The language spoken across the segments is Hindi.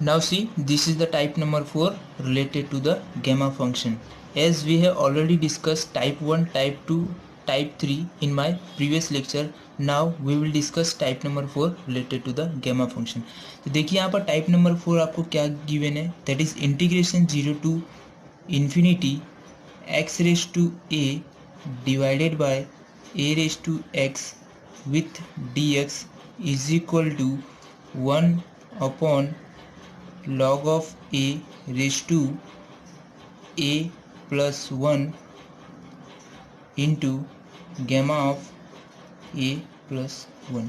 Now see, this is the type number 4 related to the gamma function. As we have already discussed type 1, type 2, type 3 in my previous lecture, now we will discuss type number 4 related to the gamma function. तो देखिए यहाँ पर type number 4 आपको क्या given है, that is integration 0 to infinity x raised to a divided by a raised to x with dx is equal to 1 upon log of a raised to a plus 1 into gamma of a plus 1.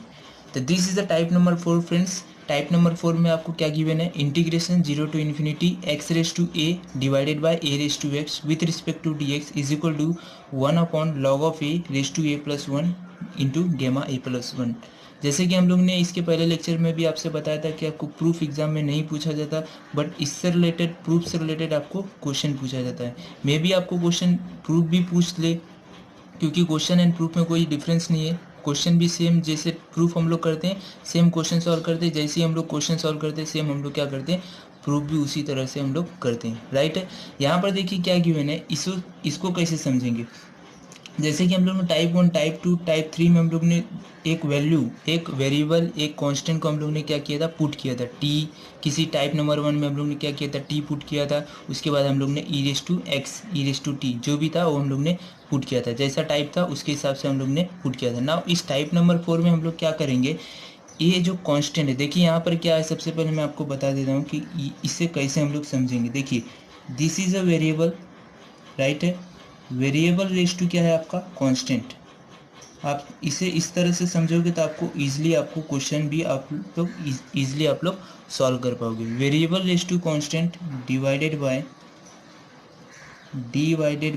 तो this is the type number 4 friends. Type number 4 में आपको क्या गिवन है, integration 0 to infinity x raise to a divided by a raise to x with respect to d x is equal to 1 upon log of a raise to a plus 1 into gamma a plus 1. जैसे कि हम लोग ने इसके पहले लेक्चर में भी आपसे बताया था कि आपको प्रूफ एग्जाम में नहीं पूछा जाता, बट इससे रिलेटेड प्रूफ से रिलेटेड आपको क्वेश्चन पूछा जाता है. मे बी आपको क्वेश्चन प्रूफ भी पूछ ले, क्योंकि क्वेश्चन एंड प्रूफ में कोई डिफरेंस नहीं है. क्वेश्चन भी सेम, जैसे प्रूफ हम लोग करते हैं सेम क्वेश्चन सॉल्व करते हैं, जैसे ही हम लोग क्वेश्चन सॉल्व करते हैं सेम हम लोग क्या करते हैं, प्रूफ भी उसी तरह से हम लोग करते हैं. राइट है. यहाँ पर देखिए क्या गिवन है, इसको कैसे समझेंगे. जैसे कि हम लोग ने टाइप 1, टाइप 2, टाइप 3 में हम लोग ने एक वैल्यू, एक वेरिएबल, एक कांस्टेंट को हम लोग ने क्या किया था, पुट किया था. टी किसी टाइप नंबर 1 में हम लोग ने क्या किया था, टी पुट किया था. उसके बाद हम लोग ने e raise to x, e raise to t जो भी था वो हम लोग ने पुट किया था. जैसा टाइप था उसके हिसाब से हम लोग ने पुट किया था. नाउ इस टाइप नंबर 4 में हम लोग क्या करेंगे, ये जो कांस्टेंट है, देखिए यहाँ पर क्या है, सबसे पहले मैं आपको बता देता हूँ कि इससे कैसे हम लोग समझेंगे. देखिए this is a variable, right है. वेरिएबल रेस टू क्या है आपका, कांस्टेंट. आप इसे इस तरह से समझोगे तो आपको इजीली, आपको क्वेश्चन भी आप लोग इजीली आप लोग सॉल्व कर पाओगे. Variable raise to constant divided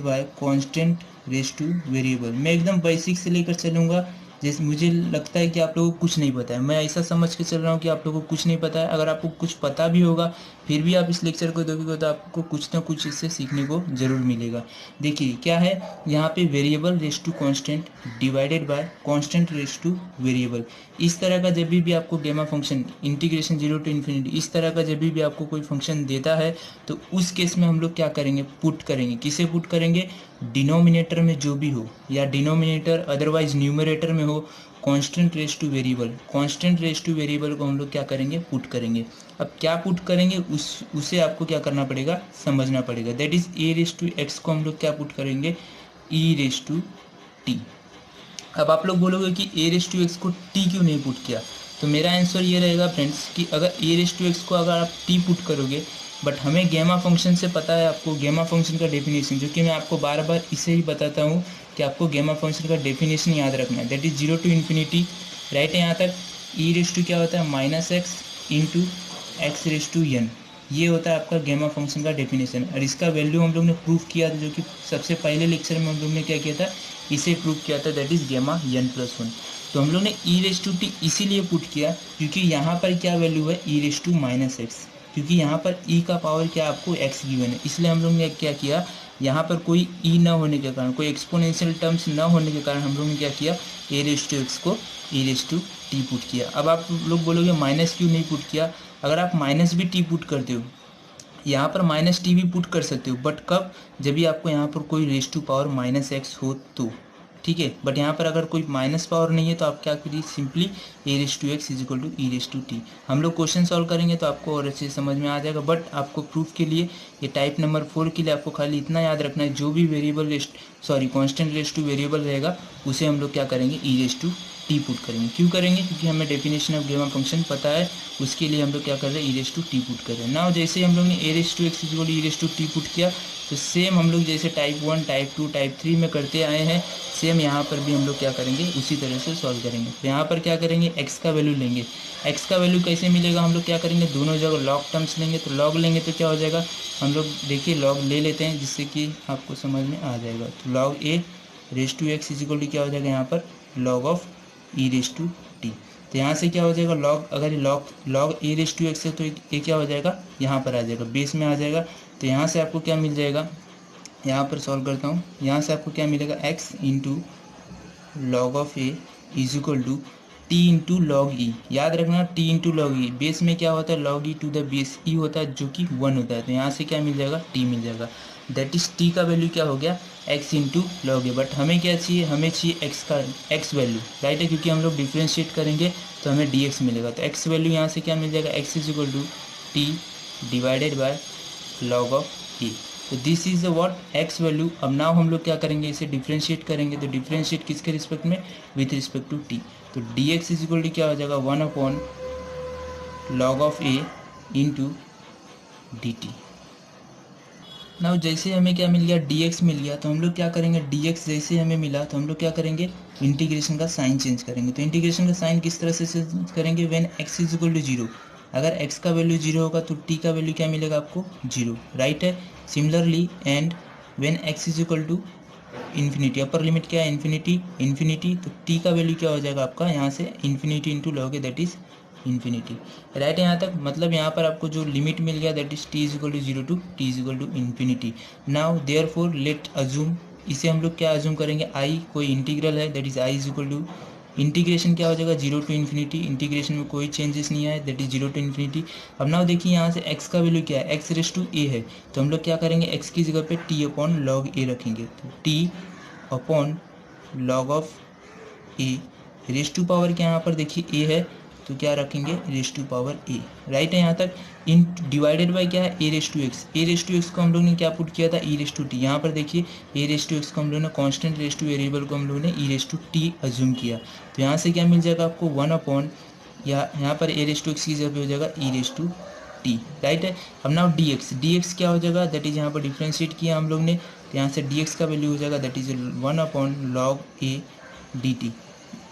by constant raise to variable. मैं एकदम बेसिक से लेकर चलूँगा. जैसे मुझे लगता है कि आप लोगों को कुछ नहीं पता है, मैं ऐसा समझ के चल रहा हूँ कि आप लोगों को कुछ नहीं पता है. अगर आपको कुछ पता भी होगा फिर भी आप इस लेक्चर को देखोगे तो आपको कुछ ना कुछ इससे सीखने को ज़रूर मिलेगा. देखिए क्या है यहाँ पे, variable raise to constant divided by constant raise to variable. इस तरह का जब भी आपको गेमा फंक्शन इंटीग्रेशन 0 टू इन्फिनिटी इस तरह का जब भी आपको कोई फंक्शन देता है तो उस केस में हम लोग क्या करेंगे, पुट करेंगे. किसे पुट करेंगे, डिनोमिनेटर में जो भी हो, या डिनोमिनेटर अदरवाइज न्यूमरेटर में हो, constant raise to variable, constant raise to variable को हम लोग क्या करेंगे, पुट करेंगे. अब क्या पुट करेंगे उसे आपको क्या करना पड़ेगा, समझना पड़ेगा. That is a raise to x को हम लोग क्या पुट करेंगे, ई रेस टू टी. अब आप लोग बोलोगे कि ए रेस टू एक्स को टी क्यों नहीं पुट किया, तो मेरा आंसर ये रहेगा फ्रेंड्स कि अगर ए रेस टू एक्स को अगर आप टी पुट करोगे, बट हमें गेमा फंक्शन से पता है, आपको गेमा फंक्शन का डेफिनेशन, जो कि मैं आपको बार बार इसे ही बताता हूँ कि आपको गेमा फंक्शन का डेफिनेशन याद रखना है. That is 0 to infinity, right है. यहाँ तक ई रेस टू क्या होता है, minus x into x raise to n. ये होता है आपका गेमा फंक्शन का डेफिनेशन. और इसका वैल्यू हम लोग ने प्रूफ किया था, जो कि सबसे पहले लेक्चर में हम लोग ने क्या किया था, इसे प्रूफ किया था. दैट इज गेमा एन प्लस 1. तो हम लोग ने ई रेस टू टी इसीलिए पुट किया क्योंकि यहाँ पर क्या वैल्यू है, e raise to minus x, क्योंकि यहाँ पर ई का पावर क्या आपको एक्स गिवन है. इसलिए हम लोग ने क्या किया, यहाँ पर कोई ई ना होने के कारण, कोई एक्सपोनेंशियल टर्म्स ना होने के कारण हम लोग ने क्या किया, ए रेस टू एक्स को ई रेस टू टी पुट किया. अब आप लोग बोलोगे माइनस क्यों नहीं पुट किया. अगर आप माइनस भी टी पुट करते हो, यहाँ पर माइनस टी भी पुट कर सकते हो, बट कब, जब भी आपको यहाँ पर कोई raise to power minus x हो तो, ठीक है. बट यहाँ पर अगर कोई माइनस पावर नहीं है तो आप क्या करिए, simply a raise to x is equal to e raise to t. हम लोग क्वेश्चन सॉल्व करेंगे तो आपको और अच्छे समझ में आ जाएगा. बट आपको प्रूफ के लिए, ये टाइप नंबर 4 के लिए आपको खाली इतना याद रखना है, जो भी variable constant raise to variable रहेगा उसे हम लोग क्या करेंगे, ई रेस टू टी पुट करेंगे. क्यों करेंगे, क्योंकि हमें डेफिनेशन ऑफ गेमा फंक्शन पता है, उसके लिए हम लोग क्या कर रहे हैं, e raise to t put कर रहे हैं. नाउ जैसे हम लोग ने a raise to x is equal to e raise to t put किया, तो सेम हम लोग जैसे टाइप 1, टाइप 2, टाइप 3 में करते आए हैं, सेम यहाँ पर भी हम लोग क्या करेंगे, उसी तरह से सॉल्व करेंगे. तो यहाँ पर क्या करेंगे, एक्स का वैल्यू लेंगे. एक्स का वैल्यू कैसे मिलेगा, हम लोग क्या करेंगे, दोनों जगह लॉग टर्म्स लेंगे. तो लॉग लेंगे तो क्या हो जाएगा, हम लोग देखिए लॉग ले लेते हैं जिससे कि आपको समझ में आ जाएगा. तो log a raise to x is equal to क्या हो जाएगा, यहाँ पर log of e raise to t. तो यहाँ से क्या हो जाएगा, लॉग, अगर log a raise to x है तो ये क्या हो जाएगा, यहाँ पर आ जाएगा, बेस में आ जाएगा. तो यहाँ से आपको क्या मिल जाएगा, यहाँ पर सॉल्व करता हूँ, यहाँ से आपको क्या मिलेगा, x into log of a is equal to t into log e, याद रखना t into log e, base में क्या होता है log e to the base e होता है जो कि 1 होता है, तो यहाँ से क्या मिल जाएगा टी मिल जाएगा, दैट इज टी का वैल्यू क्या हो गया x into log A. But हमें क्या चाहिए, हमें चाहिए एक्स का एक्स वैल्यू, राइट है, क्योंकि हम लोग डिफ्रेंशिएट करेंगे तो हमें डी एक्स मिलेगा, तो एक्स वैल्यू यहाँ से क्या मिल जाएगा x is equal to t divided by log of a. तो this is the what x value. अब नाउ हम लोग क्या करेंगे, इसे डिफ्रेंशिएट करेंगे, तो डिफ्रेंशिएट किसके रिस्पेक्ट में, विथ रिस्पेक्ट टू टी, तो d x is equal to क्या हो जाएगा 1 upon log of a into d t. Now जैसे हमें क्या मिल गया dx मिल गया, तो हम लोग क्या करेंगे dx जैसे हमें मिला तो हम लोग क्या करेंगे इंटीग्रेशन का साइन चेंज करेंगे। तो इंटीग्रेशन का साइन किस तरह से चेंज करेंगे, when x is equal to 0, अगर x का वैल्यू 0 होगा तो t का वैल्यू क्या मिलेगा आपको 0, राइट है। Similarly and when x is equal to infinity, upper limit क्या है इन्फिनिटी, इन्फिनिटी, तो t का वैल्यू क्या हो जाएगा आपका यहाँ से infinity into log a that is infinity, right है। यहाँ तक मतलब यहाँ पर आपको जो लिमिट मिल गया that is t is equal to 0 to t is equal to infinity. Now therefore let assume, इसे हम लोग क्या अज्यूम करेंगे आई कोई इंटीग्रल है that is I is equal to integration क्या हो जाएगा 0 टू इन्फिनिटी, इंटीग्रेशन में कोई चेंजेस नहीं आए दैट इज 0 टू इन्फिनिटी। अब नाउ देखिए यहाँ से x का वैल्यू क्या है एक्स रेस टू ए है, तो हम लोग क्या करेंगे x की जगह पे टी अपॉन लॉग ए रखेंगे, तो t upon log of a, raise to power क्या यहाँ पर देखिए ए है तो क्या रखेंगे raise to power a, right है। यहाँ तक इन डिवाइडेड बाय क्या है a raise to x, a raise to x को हम लोग ने क्या पुट किया था ई रेस टू टी, यहाँ पर देखिए ए रेस टू एक्स को हम लोग ने कांस्टेंट रेस टू वेरिएबल को हम लोग ने e raise to T assume किया, तो यहाँ से क्या मिल जाएगा आपको 1 अपॉन या यहाँ पर ए रेस टू एक्स की जगह पे हो जाएगा e raise to T, right है। अब नाउ डी एक्स क्या हो जाएगा दैट इज यहाँ पर डिफ्रेंशिएट किया हम लोग ने, तो यहाँ से डी एक्स का वैल्यू हो जाएगा that is 1 upon log A d t.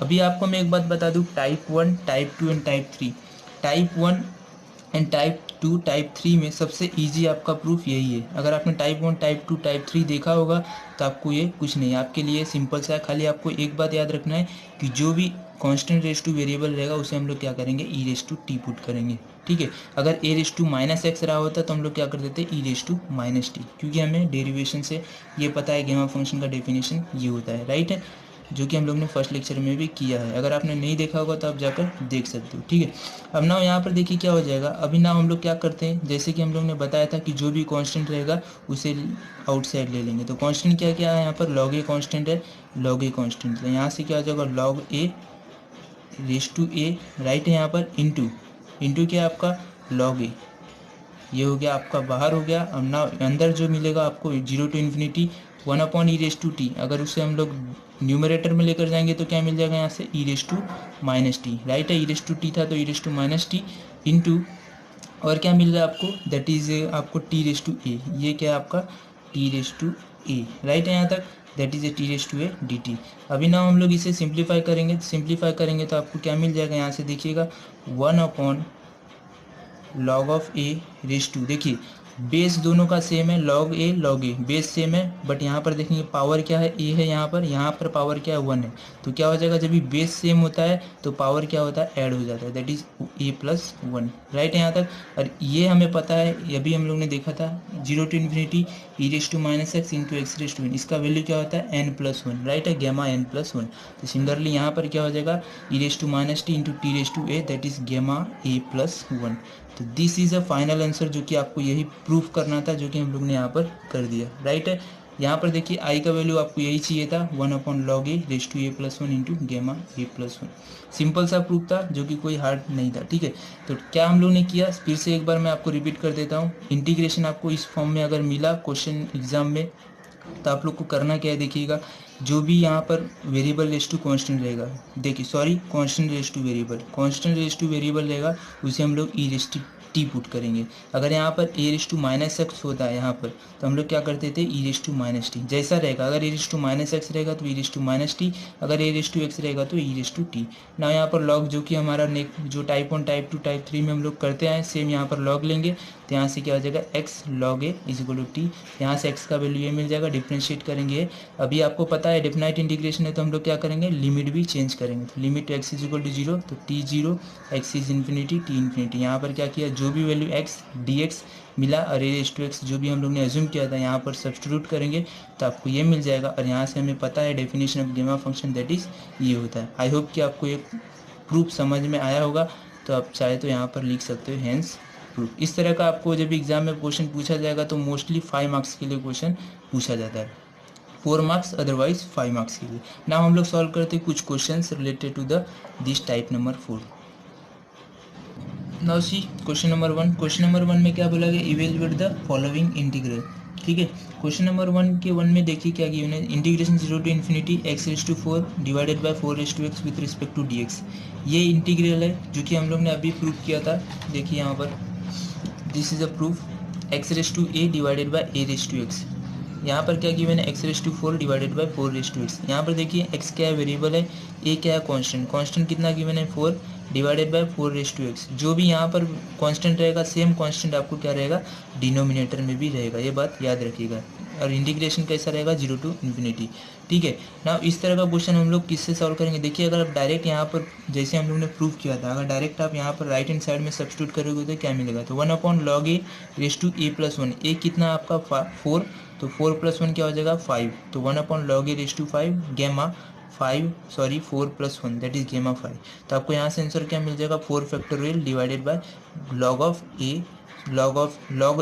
अभी आपको मैं एक बात बता दूं, type 1 type 2 and type 3, type 1 and type 2 type 3 में सबसे इजी आपका प्रूफ यही है। अगर आपने टाइप 1 टाइप 2 टाइप 3 देखा होगा तो आपको ये कुछ नहीं, आपके लिए सिंपल सा है, खाली आपको एक बात याद रखना है कि जो भी कांस्टेंट रेस टू वेरिएबल रहेगा उसे हम लोग क्या करेंगे ई रेस टू टी पुट करेंगे, ठीक है। अगर ए रेस टू माइनस एक्स रहा होता तो हम लोग क्या कर देते ई रेस टू माइनस टी, क्योंकि हमें डेरिवेशन से ये पता है गेमा फंक्शन का डेफिनेशन ये होता है, राइट है, जो कि हम लोग ने फर्स्ट लेक्चर में भी किया है। अगर आपने नहीं देखा होगा तो आप जाकर देख सकते हो, ठीक है। अब ना यहाँ पर देखिए क्या हो जाएगा, अभी ना हम लोग क्या करते हैं जैसे कि हम लोग ने बताया था कि जो भी कांस्टेंट रहेगा उसे आउटसाइड ले लेंगे, तो कांस्टेंट क्या क्या है यहाँ पर लॉग ए कांस्टेंट है, लॉग ए कांस्टेंट, तो यहाँ से क्या हो जाएगा log a raise to a, right है, यहाँ पर इंटू इंटू क्या है आपका लॉग ए, ये हो गया आपका बाहर हो गया। अब ना अंदर जो मिलेगा आपको 0 to infinity 1 upon e raise to t, अगर उसे हम लोग न्यूमरेटर में लेकर जाएंगे तो क्या मिल जाएगा यहाँ से e raise to minus t, right है, ई रेस टू टी था तो e raise to minus t into और क्या मिल रहा है आपको दैट इज आपको टी रेस टू ए, ये क्या है आपका t raise to a, right है यहाँ तक, that is a t raise to a d t. अभी ना हम लोग इसे सिंप्लीफाई करेंगे तो आपको क्या मिल जाएगा यहाँ से देखिएगा 1 upon log of a raise to, देखिए बेस दोनों का सेम है, लॉग ए बेस सेम है, बट यहाँ पर देखेंगे पावर क्या है ए है, यहाँ पर पावर क्या है 1 है, तो क्या हो जाएगा जब भी बेस सेम होता है तो पावर क्या होता है ऐड हो जाता है, that is A plus 1, right है यहाँ तक। और ये हमें पता है, ये भी हम लोग ने देखा था 0 to infinity e raise to minus x into x raise to, इसका वैल्यू क्या होता है एन प्लस 1, राइट है, गेमा एन प्लस 1। तो सिमिलरली यहाँ पर क्या हो जाएगा e raise to minus t into t raise to a that is gamma a plus 1। तो this is a final answer, जो कि आपको यही प्रूफ करना था, जो कि हम लोग ने यहाँ पर कर दिया, राइट है। यहाँ पर देखिए आई का वैल्यू आपको यही चाहिए था 1 upon log a raise to a plus 1 into gamma a plus 1, simple सा प्रूफ था जो कि कोई हार्ड नहीं था, ठीक है। तो क्या हम लोग ने किया फिर से एक बार मैं आपको रिपीट कर देता हूँ, इंटीग्रेशन आपको इस फॉर्म में अगर मिला क्वेश्चन एग्जाम में तो आप लोग को करना क्या है, देखिएगा जो भी यहाँ पर वेरिएबल रेस टू कांस्टेंट रहेगा, देखिए sorry constant raise to variable रहेगा उसे हम लोग ई रेस टू टी पुट करेंगे। अगर यहाँ पर ए रेस टू माइनस एक्स होता है यहाँ पर तो हम लोग क्या करते थे ई रेस टू माइनस टी, जैसा रहेगा, अगर ए रेस टू माइनस एक्स रहेगा तो e raise to minus T, अगर ए रेस टू एक्स रहेगा तो ई रेस टू टी। ना यहाँ पर लॉग जो कि हमारा जो टाइप 1 टाइप 2 टाइप 3 में हम लोग करते हैं सेम यहाँ पर लॉग लेंगे, तो यहाँ से क्या हो जाएगा x log a is equal to t, यहाँ से एक्स का वैल्यू ये मिल जाएगा, डिफ्रेंशिएट करेंगे। अभी आपको पता है डेफिनाइट इंटीग्रेशन है तो हम लोग क्या करेंगे लिमिट भी चेंज करेंगे, तो limit x is equal to 0 तो t 0 x is infinity t infinity, यहाँ पर क्या किया जो भी वैल्यू एक्स डी एक्स मिला और ए रेस टू एक्स जो भी हम लोग ने अज्यूम किया था यहाँ पर सब्स्टिट्यूट करेंगे तो आपको ये मिल जाएगा। और यहाँ से हमें पता है डेफिनेशन ऑफ गेमा फंक्शन दैट इज ये होता है। आई होप कि आपको ये प्रूफ समझ में आया होगा तो आप चाहे तो यहाँ पर लिख सकते हो हेंस प्रूफ। इस तरह का आपको जब एग्जाम में क्वेश्चन पूछा जाएगा तो मोस्टली 5 मार्क्स के लिए क्वेश्चन पूछा जाता है, 4 मार्क्स अदरवाइज 5 मार्क्स के लिए। ना हम लोग सॉल्व करते हैं कुछ questions related to the this type number 4। Now see question number 1। Question number 1 में क्या बोला गया, इवेलुएट द फॉलोइंग इंटीग्रल। ठीक है, क्वेश्चन नंबर 1 के 1 में देखिए क्या गिवन है, integration 0 to infinity x⁴ divided by 4x with respect to dx। ये इंटीग्रल है जो कि हम लोग ने अभी प्रूफ किया था। देखिए यहाँ पर this is a proof x⁴a divided by a⁴x। यहाँ पर क्या गिवन है, x⁴ डिवाइडेड बाय 4x। यहाँ पर देखिए x क्या है, वेरिएबल है, a क्या है, कांस्टेंट। कांस्टेंट कितना गिवन है, 4 डिवाइडेड बाय 4x। जो भी यहाँ पर कांस्टेंट रहेगा सेम कांस्टेंट आपको क्या रहेगा, डिनोमिनेटर में भी रहेगा, ये बात याद रखिएगा। और इंटीग्रेशन कैसा रहेगा, 0 टू इन्फिनिटी। ठीक है ना, इस तरह का क्वेश्चन हम लोग किससे सॉल्व करेंगे। देखिए अगर आप डायरेक्ट यहाँ पर जैसे हम लोग ने प्रूव किया था, अगर डायरेक्ट आप यहाँ पर राइट हैंड साइड में सब्स्टिट्यूट करोगे तो क्या मिलेगा, तो 1/log a⁴ a कितना आपका 4, तो 4 + 1 क्या हो जाएगा 5, तो 1/log a⁵ गेमा 4 + 1 दैट इज गेमा 5। तो आपको यहाँ से आंसर क्या मिल जाएगा, 4 factorial divided by log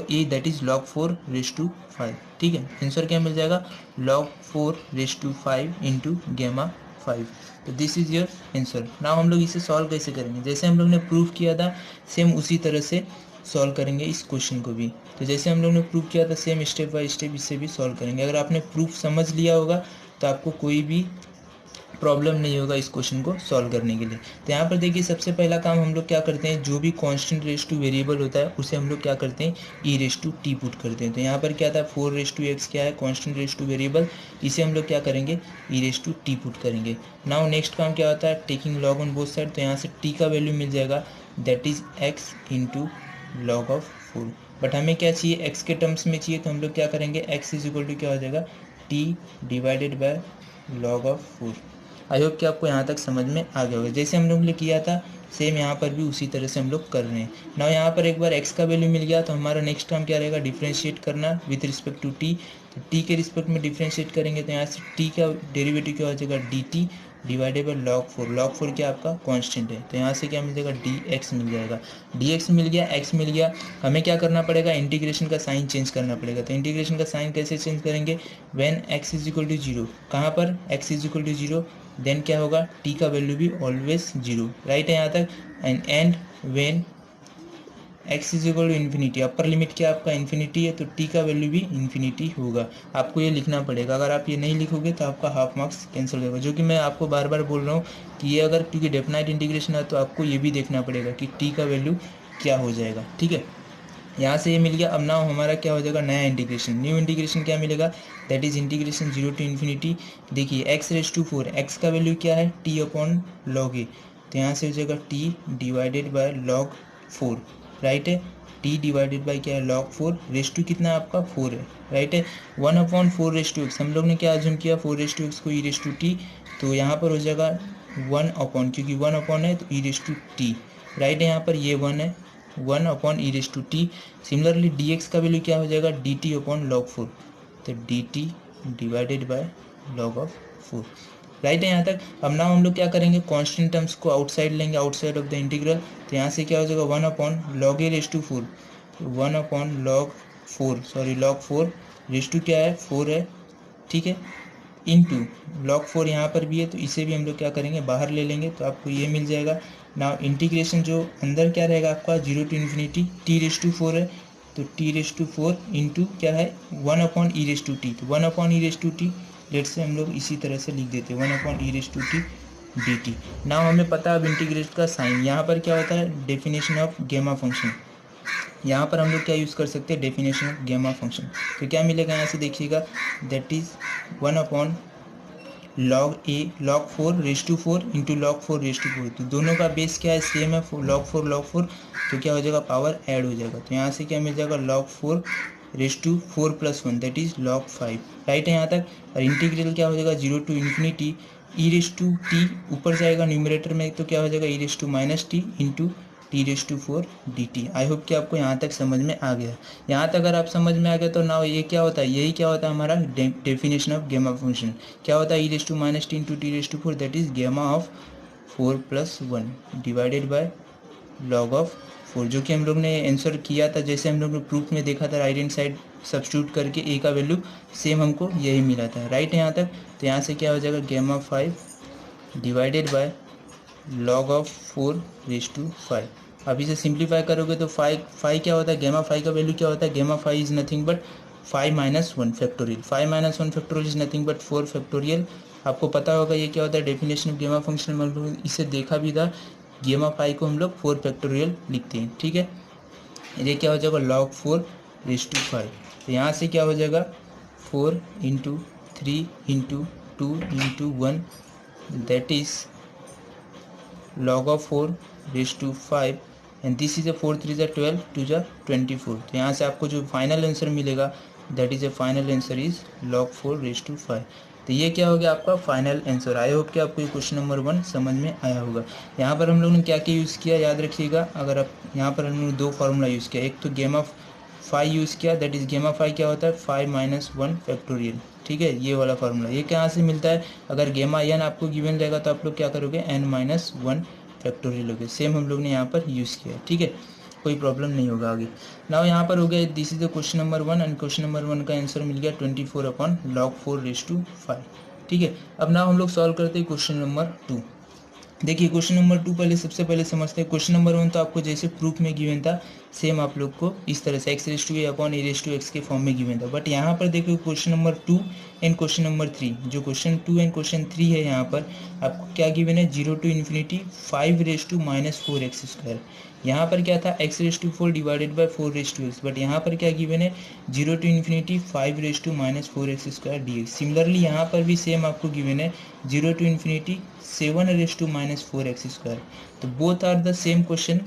a that is log 4⁵। ठीक है, आंसर क्या मिल जाएगा, log 4⁵ इंटू गेमा 5। तो this is your answer. Now हम लोग इसे सॉल्व कैसे करेंगे, जैसे हम लोग ने प्रूफ किया था सेम उसी तरह से सॉल्व करेंगे इस क्वेश्चन को भी। तो जैसे हम लोग ने प्रूफ किया था सेम स्टेप बाय स्टेप इसे भी सॉल्व करेंगे। अगर आपने प्रूफ समझ लिया होगा तो आपको कोई भी प्रॉब्लम नहीं होगा इस क्वेश्चन को सॉल्व करने के लिए। तो यहाँ पर देखिए सबसे पहला काम हम लोग क्या करते हैं, जो भी कांस्टेंट रेज टू वेरिएबल होता है उसे हम लोग क्या करते हैं, e⁻t पुट करते हैं। तो यहाँ पर क्या था, 4⁻x क्या है, कांस्टेंट रेज टू वेरिएबल, इसे हम लोग क्या करेंगे, e⁻t पुट करेंगे। नाउ नेक्स्ट काम क्या होता है, taking log on both side. तो यहाँ से t का वैल्यू मिल जाएगा that is x into log of 4। But हमें क्या चाहिए, x के टर्म्स में चाहिए, तो हम लोग क्या करेंगे, x इज इक्वल टू क्या हो जाएगा, t divided bye log of 4। I hope कि आपको यहाँ तक समझ में आ गया होगा। जैसे हम लोग ने किया था सेम यहाँ पर भी उसी तरह से हम लोग कर रहे हैं। ना यहाँ पर एक बार x का वैल्यू मिल गया तो हमारा नेक्स्ट काम क्या रहेगा, डिफ्रेंशिएट करना विथ रिस्पेक्ट टू t। तो t के रिस्पेक्ट में डिफ्रेंशिएट करेंगे तो यहाँ से t का डेरिवेटिव क्या हो जाएगा, dt divided by log 4। log 4 क्या आपका कांस्टेंट है, तो यहाँ से क्या मिल जाएगा, dx मिल जाएगा। dx मिल गया, x मिल गया, हमें क्या करना पड़ेगा, इंटीग्रेशन का साइन चेंज करना पड़ेगा। तो इंटीग्रेशन का साइन कैसे चेंज करेंगे, when x is equal to 0, कहाँ पर x is equal to 0, then क्या होगा, t का वैल्यू भी ऑलवेज 0, राइट है यहाँ तक। And when x is equal to infinity, upper limit क्या आपका इन्फिनिटी है, तो t का वैल्यू भी इन्फिनिटी होगा। आपको ये लिखना पड़ेगा, अगर आप ये नहीं लिखोगे तो आपका हाफ मार्क्स कैंसिल होगा। जो कि मैं आपको बार बार बोल रहा हूँ कि ये अगर क्योंकि डेफिनाइट इंटीग्रेशन है तो आपको ये भी देखना पड़ेगा कि t का वैल्यू क्या हो जाएगा। ठीक है, यहाँ से ये मिल गया। अब नाउ हमारा क्या हो जाएगा, नया इंटीग्रेशन, न्यू इंटीग्रेशन क्या मिलेगा, that is integration 0 to infinity. देखिए x⁴, x का वैल्यू क्या है, t/log a, तो यहाँ से हो जाएगा t divided bye log 4, right है। t डिवाइडेड बाय क्या है, log 4, रेस टू कितना आपका 4 है, राइट है। 1/4x, हम लोग ने क्या अज्यूम किया, 4x को e⁻t, तो यहाँ पर हो जाएगा 1/, क्योंकि 1/ है तो e⁻t, राइट है। यहाँ पर ये 1 है, 1/e⁻t। सिमिलरली dx का वैल्यू क्या हो जाएगा, dt/log 4, तो dt divided by log of 4, right है यहाँ तक। अब ना हम लोग क्या करेंगे, कांस्टेंट टर्म्स को आउटसाइड लेंगे, आउटसाइड ऑफ द इंटीग्रल। तो यहाँ से क्या हो जाएगा, 1/log a⁻4, 1/log 4 race to क्या है 4 है, ठीक है, इनटू log 4 यहाँ पर भी है, तो इसे भी हम लोग क्या करेंगे, बाहर ले लेंगे, तो आपको ये मिल जाएगा। नाउ इंटीग्रेशन जो अंदर क्या रहेगा आपका, 0 टू इन्फिनिटी t⁻4 है, तो t⁻4 इंटू क्या है 1/e⁻t, तो 1/e⁻t लेट से हम लोग इसी तरह से लिख देते हैं 1/e⁻t dt। नाउ हमें पता है अब इंटीग्रेट का साइन, यहाँ पर क्या होता है, डेफिनेशन ऑफ गेमा फंक्शन। यहाँ पर हम लोग क्या यूज़ कर सकते हैं, डेफिनेशन ऑफ गेमा फंक्शन। तो क्या मिलेगा यहाँ से देखिएगा, that is 1/log 4 into log 4 तो दोनों का बेस क्या है, सेम है, log 4, तो क्या हो जाएगा, पावर ऐड हो जाएगा। तो यहाँ से क्या मिल जाएगा, log 4 + 1 that is log 5, right है यहाँ तक। और इंटीग्रल क्या हो जाएगा, 0 टू इन्फिनिटी e⁻t, ऊपर जाएगा न्यूमरेटर में, तो क्या हो जाएगा e⁻t into t⁻4 dt। I hope कि आपको यहाँ तक समझ में आ गया। यहाँ तक अगर आप समझ में आ गया तो नाउ ये क्या होता है, यही क्या होता है हमारा डेफिनेशन ऑफ गेमा फंक्शन। क्या होता है, e⁻t into t⁻4 that is gamma of 4 plus 1 divided by log of 4, जो कि हम लोग ने आंसर किया था, जैसे हम लोग ने प्रूफ में देखा था राइट हैंड साइड सब्स्टिट्यूट करके ए का वैल्यू सेम हमको यही मिला था राइट यहाँ तक। तो यहाँ से क्या हो जाएगा गेमा 5 डिवाइडेड बाय लॉग ऑफ 4/5। अब इसे सिंप्लीफाई करोगे तो 5 क्या होता है, गेमा 5 का वैल्यू क्या होता है, गेमा 5 is nothing but 5 - 1 factorial. 5 - 1 factorial is nothing but 4 factorial. आपको पता होगा ये क्या होता है, डेफिनेशन ऑफ गेमा फंक्शन में हम लोग इसे देखा भी था। गेमा 5 को हम लोग 4 फैक्टोरियल लिखते हैं, ठीक है। ये क्या हो जाएगा log 4/5। तो यहाँ से क्या हो जाएगा 4 × 3 × 2 × 1 that is log of 4/5 and this is a 4 3 = 12 2 = 24। तो यहाँ से आपको जो फाइनल आंसर मिलेगा that is A final answer is log 4/5। तो ये क्या हो गया आपका फाइनल आंसर। आई होप कि आपको ये क्वेश्चन नंबर 1 समझ में आया होगा। यहाँ पर हम लोग ने क्या क्या यूज़ किया याद रखिएगा। अगर आप यहाँ पर हम लोग ने 2 फार्मूला यूज़ किया, एक तो गेमा 5 यूज़ किया, दैट इज गेमा 5 क्या होता है 5 - 1 फैक्टोरियल, ठीक है। ये वाला फार्मूला ये कहाँ से मिलता है, अगर गेमा n आपको गिवन रहेगा तो आप लोग क्या करोगे n - 1 फैक्टोरियल हो गया। सेम हम लोग ने यहाँ पर यूज़ किया, ठीक है, कोई प्रॉब्लम नहीं होगा आगे। नाउ यहाँ पर हो गया this is the question number 1 and question number 1 का आंसर मिल गया 24/log 4/5, ठीक है। अब नाउ हम लोग सॉल्व करते हैं क्वेश्चन नंबर 2। देखिए क्वेश्चन नंबर 2 पहले सबसे पहले समझते हैं। क्वेश्चन नंबर 1 तो आपको जैसे प्रूफ में गिवन था सेम आप लोग को इस तरह से x⁴ के फॉर्म में गिवन था। बट यहाँ पर देखो question number 2 and question number 3, जो क्वेश्चन 2 एंड क्वेश्चन 3 है यहाँ पर आपको क्या गिवन है 0 to ∞ 5 - 4x²। यहाँ पर क्या था x⁴ divided by 4x, but यहाँ पर क्या गिवन है 0 to ∞ 5 - 4x² dx। सिमिलरली यहाँ पर भी सेम आपको गिवन है 0 to ∞ 7 - 4x²। तो both are the same question,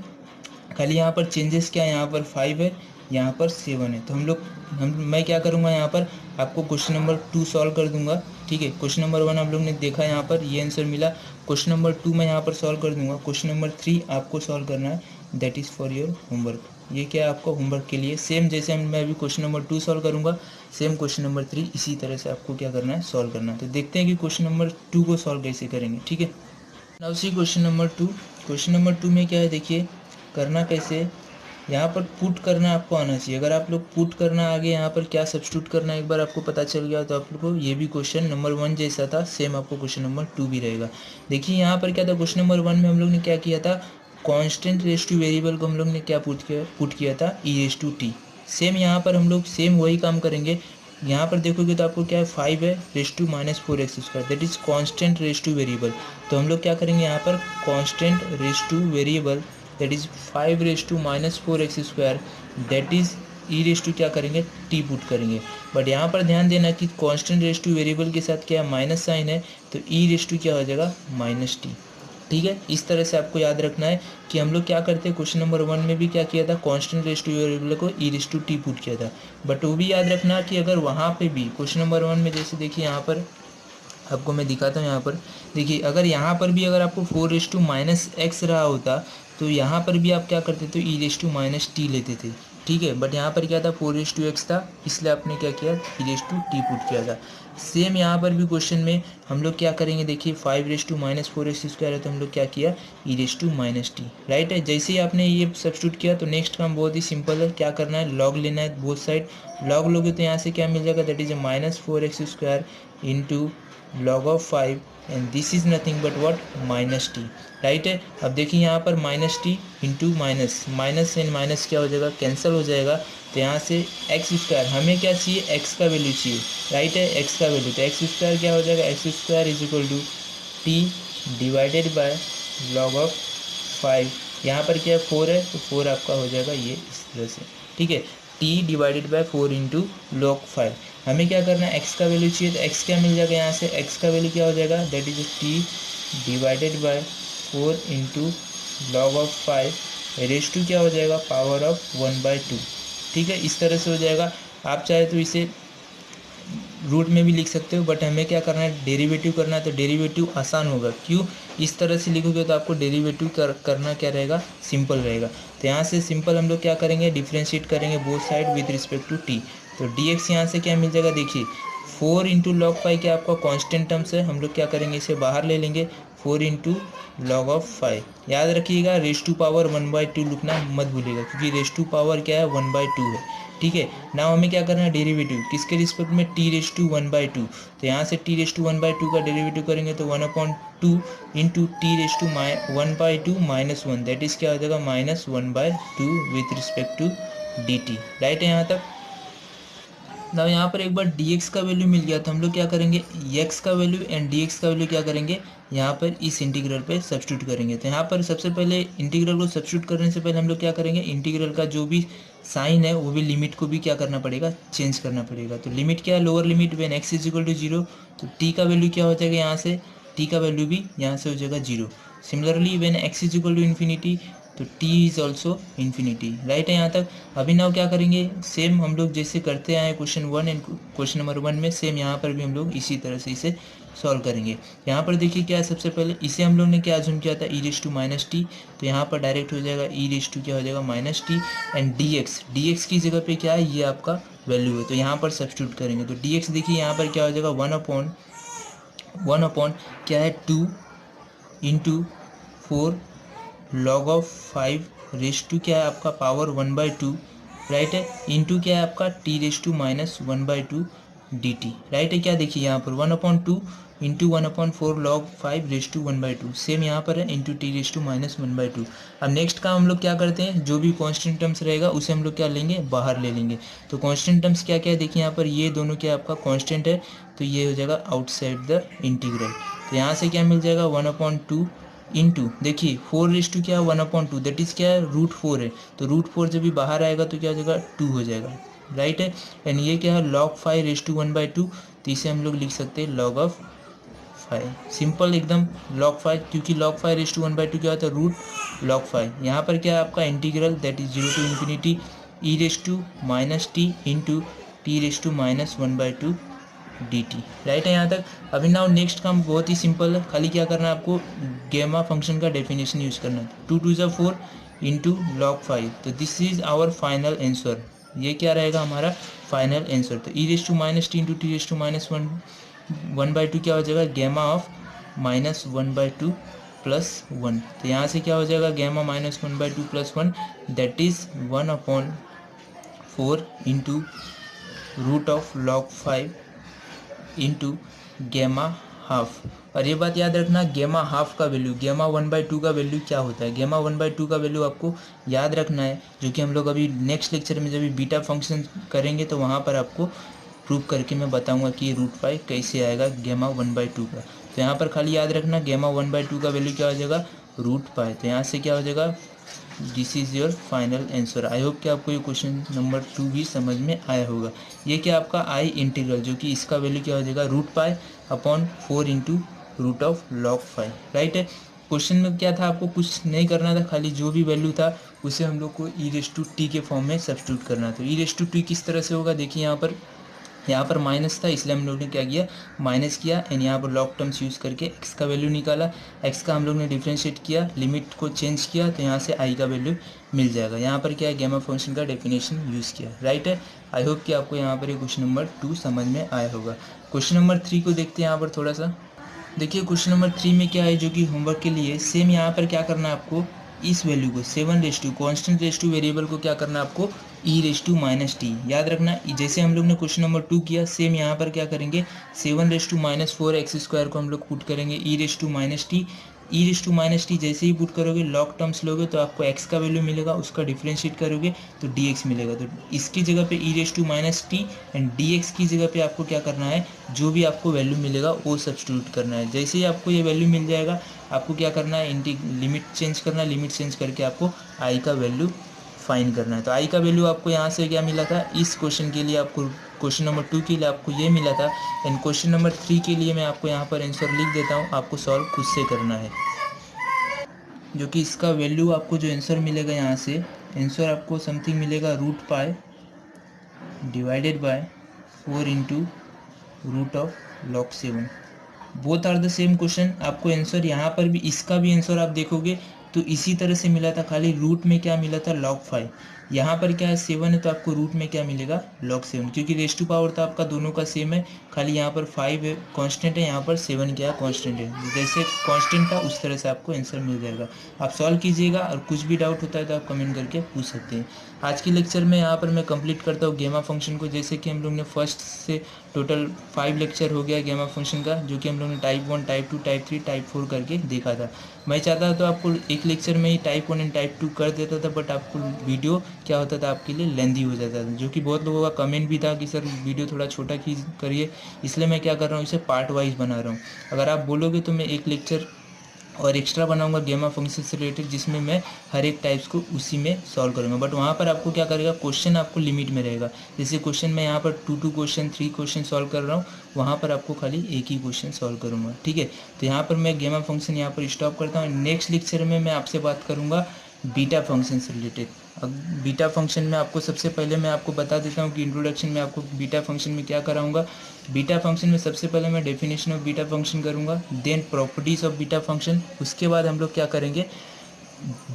खाली यहाँ पर चेंजेस क्या है, यहाँ पर 5 है, यहाँ पर 7 है। तो मैं क्या करूँगा यहाँ पर आपको क्वेश्चन नंबर 2 सॉल्व कर दूंगा, ठीक है। क्वेश्चन नंबर 1 आप लोग ने देखा, यहाँ पर ये आंसर मिला। क्वेश्चन नंबर 2 मैं यहाँ पर सॉल्व कर दूंगा। क्वेश्चन नंबर 3 आपको सॉल्व करना है, that is for your homework. ये क्या है आपका होमवर्क के लिए, सेम जैसे मैं अभी क्वेश्चन नंबर 2 सॉल्व करूँगा सेम क्वेश्चन नंबर 3 इसी तरह से आपको क्या करना है सॉल्व करना है। तो देखते हैं कि क्वेश्चन नंबर 2 को सॉल्व कैसे करेंगे, ठीक है। Now see question number 2। Question number 2 में क्या है देखिए, करना कैसे, यहाँ पर पुट करना आपको आना चाहिए। अगर आप लोग पुट करना आगे यहाँ पर क्या सब्स्टिट्यूट करना एक बार आपको पता चल गया तो आप लोग को ये भी क्वेश्चन नंबर 1 जैसा था सेम आपको क्वेश्चन नंबर 2 भी रहेगा। देखिए यहाँ पर क्या था, क्वेश्चन नंबर 1 में हम लोग ने क्या किया था, कांस्टेंट रेज टू वेरिएबल को हम लोग ने क्या पुट किया था e⁻t। सेम यहाँ पर हम लोग सेम वही काम करेंगे। यहाँ पर देखोगे तो आपको क्या है 5 है (4x²) that is constant raise to variable. तो हम लोग क्या करेंगे यहाँ पर constant raise to variable that is 5 (4x²) that is e⁻ क्या करेंगे t पुट करेंगे। बट यहाँ पर ध्यान देना कि कांस्टेंट रेज टू वेरिएबल के साथ क्या माइनस साइन है, तो e⁻ क्या हो जाएगा -t, ठीक है। इस तरह से आपको याद रखना है कि हम लोग क्या करते हैं, क्वेश्चन नंबर 1 में भी क्या किया था, कांस्टेंट रेज टू वेरिएबल को e⁻t पुट किया था। बट वो भी याद रखना कि अगर वहाँ पे भी क्वेश्चन नंबर 1 में जैसे देखिए यहाँ पर आपको मैं दिखाता हूँ, यहाँ पर देखिए अगर यहाँ पर भी अगर आपको 4⁻x रहा होता तो यहाँ पर भी आप क्या करते तो e⁻t लेते थे, ठीक है। बट यहाँ पर क्या था 4:x था, इसलिए आपने क्या किया e⁻t पुट किया था। सेम यहाँ पर भी क्वेश्चन में हम लोग क्या करेंगे देखिए 5⁻4x² है तो हम लोग क्या किया e⁻t, राइट है। जैसे ही आपने ये सब्स्टिट्यूट किया तो नेक्स्ट काम बहुत ही सिंपल है, क्या करना है लॉग लेना है बोथ साइड। लॉग लोगे तो यहाँ से क्या मिल जाएगा that is -4x² into log of 5 and this is nothing but what -t, right है। अब देखिए यहाँ पर -t into minus and minus क्या हो जाएगा कैंसिल हो जाएगा। तो यहाँ से x² हमें क्या चाहिए x का वैल्यू चाहिए, राइट है, x का वैल्यू। तो x² क्या हो जाएगा x² is t divided bye log of 5। यहाँ पर क्या 4 है तो 4 आपका हो जाएगा ये इस तरह से, ठीक है। t divided by 4 into log 5। हमें क्या करना है x का वैल्यू चाहिए, तो x क्या मिल जाएगा यहाँ से, x का वैल्यू क्या हो जाएगा that is t divided by 4 into log of 5 raise to क्या हो जाएगा पावर ऑफ 1/2, ठीक है। इस तरह से हो जाएगा। आप चाहे तो इसे रूट में भी लिख सकते हो, बट हमें क्या करना है डेरिवेटिव करना है। तो डेरिवेटिव आसान होगा, क्यों इस तरह से लिखोगे तो आपको डेरिवेटिव करना क्या रहेगा सिंपल रहेगा। तो यहाँ से सिंपल हम लोग क्या करेंगे डिफ्रेंशिएट करेंगे both side with respect to t। तो dx यहाँ से क्या मिल जाएगा देखिए 4 इंटू log 5 क्या आपका कांस्टेंट टर्म्स है, हम लोग क्या करेंगे इसे बाहर ले लेंगे। 4 इंटू लॉग ऑफ 5। याद रखिएगा रेस टू पावर 1/2 लिखना मत भूलिएगा, क्योंकि रेस टू पावर क्या है 1/2 है। ठीक है, नाउ हमें क्या करना है डेरिवेटिव किसके रिस्पेक्ट में, टी रेस टू 1/2। तो यहाँ से टी रेस टू 1/2 का डेरिवेटिव करेंगे तो 1/2 into t raise to 1/2 -1, that is क्या हो जाएगा -1/2 with respect to d t. Right है यहाँ तक। ना यहाँ पर एक बार dx का वैल्यू मिल गया तो हम लोग क्या करेंगे, x का वैल्यू एंड dx का वैल्यू क्या करेंगे, यहाँ पर इस इंटीग्रल पे सब्स्टिट्यूट करेंगे। तो यहाँ पर सबसे पहले इंटीग्रल को सब्स्टिट्यूट करने से पहले हम लोग क्या करेंगे, इंटीग्रल का जो भी साइन है वो भी लिमिट को भी क्या करना पड़ेगा, चेंज करना पड़ेगा। तो लिमिट क्या है, lower limit when x is equal to 0, तो t का वैल्यू क्या हो जाएगा, यहाँ से t का वैल्यू भी यहाँ से हो जाएगा 0। Similarly when x is equal to infinity, तो t is also infinity. Right है यहाँ तक। अभी नाउ क्या करेंगे, सेम हम लोग जैसे करते आए क्वेश्चन 1 एंड क्वेश्चन नंबर 1 में, सेम यहाँ पर भी हम लोग इसी तरह से इसे सॉल्व करेंगे। यहाँ पर देखिए क्या है, सबसे पहले इसे हम लोग ने क्या अज्यूम किया था, e⁻t, तो यहाँ पर डायरेक्ट हो जाएगा e⁻, क्या हो जाएगा -t, एंड dx की जगह पे क्या है, ये आपका वैल्यू है, तो यहाँ पर सब्स्टिट्यूट करेंगे। तो dx देखिए यहाँ पर क्या हो जाएगा 1 अपॉन क्या है 2 into 4 log of 5 raise to क्या है आपका पावर 1/2, राइट है, इंटू क्या है आपका t raise to -1/2 dt। Right है, क्या देखिए यहाँ पर 1/2 into 1/4 log 5 raise to 1/2, same यहाँ पर है इंटू टी रेस टू -1/2। अब नेक्स्ट काम हम लोग क्या करते हैं, जो भी कांस्टेंट टर्म्स रहेगा उसे हम लोग क्या लेंगे, बाहर ले लेंगे। तो कांस्टेंट टर्म्स क्या क्या है, देखिए यहाँ पर ये दोनों क्या आपका कांस्टेंट है, तो ये हो जाएगा आउटसाइड द इंटीग्रल। तो यहाँ से क्या मिल जाएगा 1/2 इंटू देखिए 4 रेस टू क्या है 1/2, दैट इज क्या है √4 है, तो √4 जब भी बाहर आएगा तो क्या हो जाएगा 2 हो जाएगा। राइट है, एंड ये क्या है log 5 रेस टू 1/2, तो इसे हम लोग लिख सकते हैं log ऑफ 5। सिंपल एकदम log 5, क्योंकि log 5 रेस टू 1/2 क्या होता है √log 5। यहाँ पर क्या है आपका integral, that is 0 to infinity e⁻t into t raise to -1/2 dt। Right है यहाँ तक। अभी नाउ नेक्स्ट काम बहुत ही सिंपल है, खाली क्या करना है आपको, गेमा फंक्शन का डेफिनेशन यूज करना है। 2 2 ज़ा 4 इंटू लॉग 5, तो this is our final answer. ये क्या रहेगा हमारा फाइनल आंसर। तो e⁻t into t raise to -1/2 क्या हो जाएगा, गेमा ऑफ -1/2 प्लस 1। तो यहाँ से क्या हो जाएगा gamma -1/2 plus 1, that is 1/4 into root of log 5 into gamma half. और ये बात याद रखना, गेमा हाफ का वैल्यू, गेमा 1/2 का वैल्यू क्या होता है, गेमा 1/2 का वैल्यू आपको याद रखना है, जो कि हम लोग अभी नेक्स्ट लेक्चर में जब बीटा फंक्शन करेंगे तो वहाँ पर आपको प्रूव करके मैं बताऊंगा कि √5 कैसे आएगा गेमा 1/2 का। तो यहाँ पर खाली याद रखना गेमा 1/2 का वैल्यू क्या हो जाएगा √5। तो यहाँ से क्या हो जाएगा, this is your final answer. I hope कि आपको ये क्वेश्चन नंबर 2 भी समझ में आया होगा। ये क्या आपका आई इंटीग्रल, जो कि इसका वैल्यू क्या हो जाएगा √π/4 into root of log 5। Right है, क्वेश्चन में क्या था, आपको कुछ नहीं करना था, खाली जो भी वैल्यू था उसे हम लोग को e⁻t के फॉर्म में सब्स्टिट्यूट करना था। तो e⁻t किस तरह से होगा, देखिए यहाँ पर माइनस था, इसलिए हम लोग ने क्या किया, माइनस किया, एंड यहाँ पर लॉग टर्म्स यूज़ करके x का वैल्यू निकाला, x का हम लोग ने डिफ्रेंशिएट किया, लिमिट को चेंज किया, तो यहाँ से i का वैल्यू मिल जाएगा। यहाँ पर क्या है, गेमा फंक्शन का डेफिनेशन यूज़ किया। राइट है, आई होप कि आपको यहाँ पर ये क्वेश्चन नंबर 2 समझ में आया होगा। क्वेश्चन नंबर 3 को देखते हैं यहाँ पर थोड़ा सा। देखिए क्वेश्चन नंबर 3 में क्या है, जो कि होमवर्क के लिए सेम यहाँ पर क्या करना है आपको, इस वैल्यू को 7 raise to constant raise to variable को क्या करना है आपको e⁻t याद रखना। जैसे हम लोग ने क्वेश्चन नंबर 2 किया, सेम यहाँ पर क्या करेंगे, 7 रेस टू -4 x² को हम लोग पुट करेंगे e⁻t जैसे ही पुट करोगे लॉग टर्म्स लोगे तो आपको x का वैल्यू मिलेगा, उसका डिफ्रेंशिएट करोगे तो dx मिलेगा। तो इसकी जगह पे e⁻t एंड dx की जगह पे आपको क्या करना है, जो भी आपको वैल्यू मिलेगा वो सब्स्टिट्यूट करना है। जैसे ही आपको ये वैल्यू मिल जाएगा, आपको क्या करना है, लिमिट चेंज करना है, लिमिट चेंज करके आपको i का वैल्यू फाइंड करना है। तो i का वैल्यू आपको यहाँ से क्या मिला था, इस क्वेश्चन के लिए आपको, क्वेश्चन नंबर 2 के लिए आपको ये मिला था, एंड क्वेश्चन नंबर 3 के लिए मैं आपको यहाँ पर आंसर लिख देता हूँ, आपको सॉल्व खुद से करना है। जो कि इसका वैल्यू आपको जो आंसर मिलेगा, यहाँ से आंसर आपको समथिंग मिलेगा √π divided by 4 into root of log 7। Both are the same question. आपको आंसर यहाँ पर भी, इसका भी आंसर आप देखोगे तो इसी तरह से मिला था, खाली रूट में क्या मिला था log 5। यहाँ पर क्या है 7 है तो आपको रूट में क्या मिलेगा log 7, क्योंकि रेस टू पावर तो आपका दोनों का सेम है, खाली यहाँ पर 5 है कांस्टेंट है, यहाँ पर 7 क्या है कांस्टेंट है। जैसे कांस्टेंट था उस तरह से आपको आंसर मिल जाएगा। आप सॉल्व कीजिएगा और कुछ भी डाउट होता है तो आप कमेंट करके पूछ सकते हैं। आज के लेक्चर में यहाँ पर मैं कंप्लीट करता हूँ गेमा फंक्शन को। जैसे कि हम लोग ने फर्स्ट से टोटल 5 लेक्चर हो गया गेमा फंक्शन का, जो कि हम लोग ने टाइप 1, टाइप 2, टाइप 3, टाइप 4 करके देखा था। मैं चाहता था तो आपको एक लेक्चर में ही टाइप 1 एंड टाइप 2 कर देता था, बट आपको वीडियो क्या होता था आपके लिए लेंदी हो जाता था, जो कि बहुत लोगों का कमेंट भी था कि सर वीडियो थोड़ा छोटा करिए। इसलिए मैं क्या कर रहा हूँ, इसे पार्ट वाइज बना रहा हूँ। अगर आप बोलोगे तो मैं एक लेक्चर और एक्स्ट्रा बनाऊंगा गेमा फंक्शन से रिलेटेड, जिसमें मैं हर एक टाइप्स को उसी में सॉल्व करूंगा। बट वहाँ पर आपको क्या करेगा, क्वेश्चन आपको लिमिट में रहेगा। जैसे क्वेश्चन मैं यहाँ पर 2 क्वेश्चन 3 क्वेश्चन सॉल्व कर रहा हूँ, वहाँ पर आपको खाली एक ही क्वेश्चन सॉल्व करूँगा, ठीक है। तो यहाँ पर मैं गेमा फंक्शन यहाँ पर स्टॉप करता हूँ। नेक्स्ट लेक्चर में मैं आपसे बात करूँगा बीटा फंक्शन से रिलेटेड। अब बीटा फंक्शन में आपको सबसे पहले मैं आपको बता देता हूँ कि इंट्रोडक्शन में आपको बीटा फंक्शन में क्या कराऊंगा। बीटा फंक्शन में सबसे पहले मैं डेफिनेशन ऑफ बीटा फंक्शन करूंगा, then properties of beta function. उसके बाद हम लोग क्या करेंगे,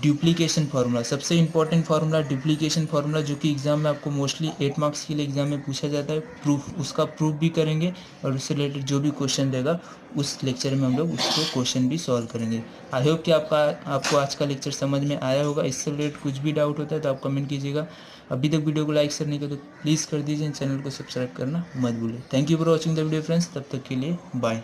डुप्लीकेशन फार्मूला, सबसे इंपॉर्टेंट फार्मूला डुप्लीकेशन फार्मूला, जो कि एग्जाम में आपको मोस्टली 8 मार्क्स के लिए एग्जाम में पूछा जाता है। प्रूफ, उसका प्रूफ भी करेंगे और उससे रिलेटेड जो भी क्वेश्चन देगा उस लेक्चर में हम लोग उसको क्वेश्चन भी सॉल्व करेंगे। आई होप कि आपको आज का लेक्चर समझ में आया होगा। इससे रिलेटेड कुछ भी डाउट होता है तो आप कमेंट कीजिएगा। अभी तक वीडियो को लाइक शेयर नहीं किया तो प्लीज़ कर दीजिए, चैनल को सब्सक्राइब करना मत भूलिए। Thank you for watching the video friends, तब तक के लिए बाय।